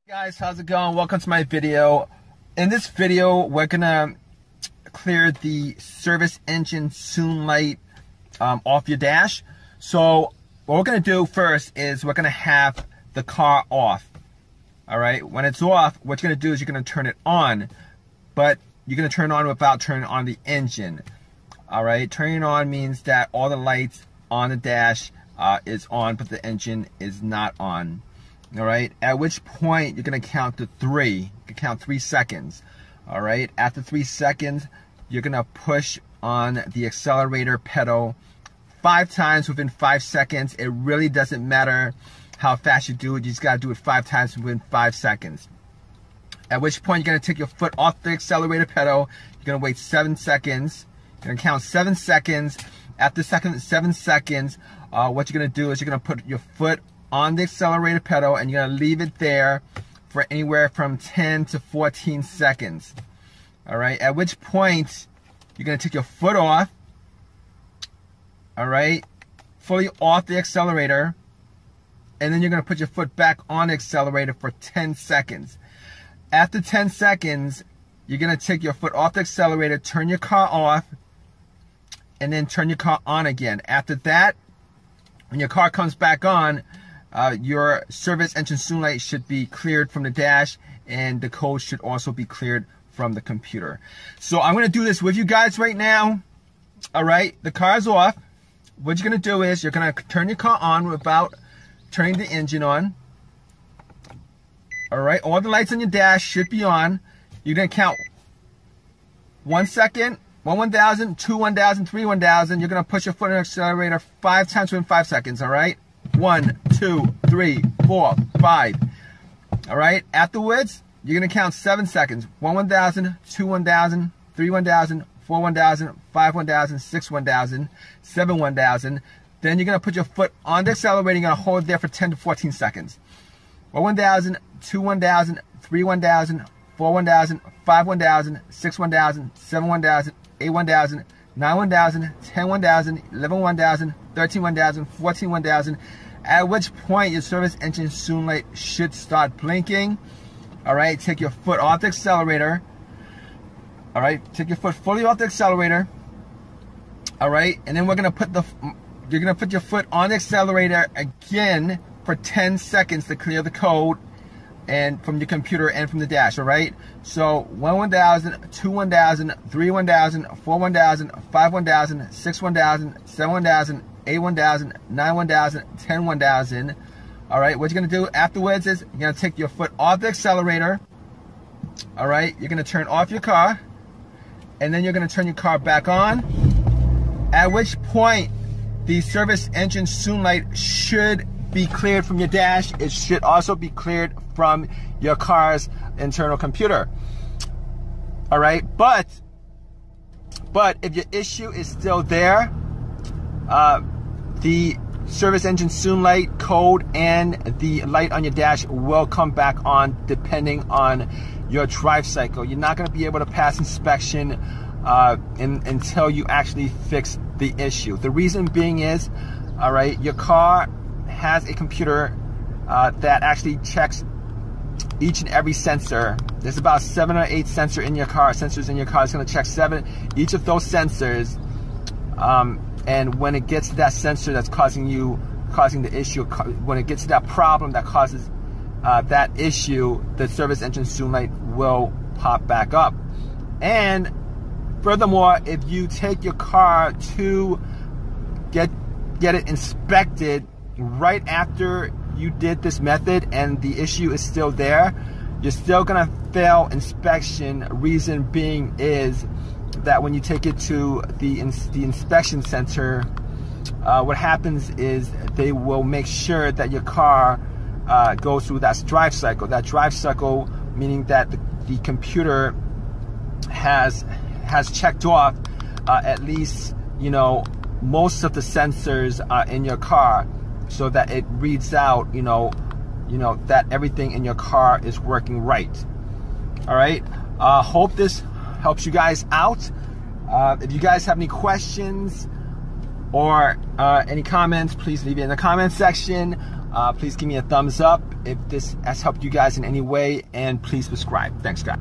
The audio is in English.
Guys, how's it going? Welcome to my video. In this video, we're gonna clear the service engine soon light off your dash. So what we're gonna do first is we're gonna have the car off. All right, when it's off, what you're gonna do is you're gonna turn it on, but you're gonna turn it on without turning on the engine. All right, turning it on means that all the lights on the dash is on, but the engine is not on. All right, at which point you're gonna count to 3. You can count 3 seconds. All right, after 3 seconds, you're gonna push on the accelerator pedal 5 times within 5 seconds. It really doesn't matter how fast you do it. You just gotta do it 5 times within 5 seconds. At which point you're gonna take your foot off the accelerator pedal. You're gonna wait 7 seconds. You're gonna count 7 seconds. After 7 seconds, what you're gonna do is you're gonna put your foot on the accelerator pedal and you're gonna leave it there for anywhere from 10 to 14 seconds. All right, at which point you're gonna take your foot off, all right, fully off the accelerator, and then you're gonna put your foot back on the accelerator for 10 seconds. After 10 seconds, you're gonna take your foot off the accelerator, turn your car off, and then turn your car on again. After that, when your car comes back on, your service engine soon light should be cleared from the dash, and the code should also be cleared from the computer. So I'm going to do this with you guys right now. All right, the car's off. What you're going to do is you're going to turn your car on without turning the engine on. All right, all the lights on your dash should be on. You're going to count 1 second, 1 1,000, 2 1,000, 3 1,000. You're going to push your foot on the accelerator 5 times within 5 seconds, all right? 1, 2, 3, 4, 5. All right. Afterwards, you're gonna count 7 seconds. 1 1,000, 2 1,000, 3 1,000, 4 1,000, 5 1,000, 6 1,000, 7 1,000. Then you're gonna put your foot on the accelerator. You're gonna hold it there for 10 to 14 seconds. 1 1,000, 2 1,000, 3 1,000, 4 1,000, 5 1,000, 6 1,000, 7 1,000, 8 1,000, 9 1,000, 10 1,000, 11 1,000, 13 1,000, 14 1,000, at which point your service engine soon light should start blinking. All right, take your foot off the accelerator. All right, take your foot fully off the accelerator. All right, and then you're gonna put your foot on the accelerator again for 10 seconds to clear the code and from your computer and from the dash. All right, so 1 1,000, 2 1,000, 3 1,000, 4 1,000, 5 1,000, 6 1,000, 7 1,000, 8 1,000, 9 1,000, 10 1,000. All right, what you're gonna do afterwards is you're gonna take your foot off the accelerator. All right, you're gonna turn off your car, and then you're gonna turn your car back on, at which point the service engine soon light should be cleared from your dash. It should also be cleared from your car's internal computer. All right, but if your issue is still there, the service engine soon light code and the light on your dash will come back on depending on your drive cycle. You're not going to be able to pass inspection until you actually fix the issue. The reason being is, all right, your car has a computer that actually checks each and every sensor. There's about 7 or 8 sensors in your car. It's going to check 7 each of those sensors. And when it gets to that sensor that's causing the issue, when it gets to that problem that causes that issue, the service engine soon light will pop back up. And furthermore, if you take your car to get it inspected right after you did this method and the issue is still there, you're still gonna fail inspection. Reason being is that when you take it to the inspection center, what happens is they will make sure that your car goes through that drive cycle. That drive cycle meaning that the computer has checked off at least, you know, most of the sensors in your car, so that it reads out, you know that everything in your car is working right. All right. Hope this helps you guys out. If you guys have any questions or any comments, please leave it in the comment section. Please give me a thumbs up if this has helped you guys in any way, and please subscribe. Thanks, guys.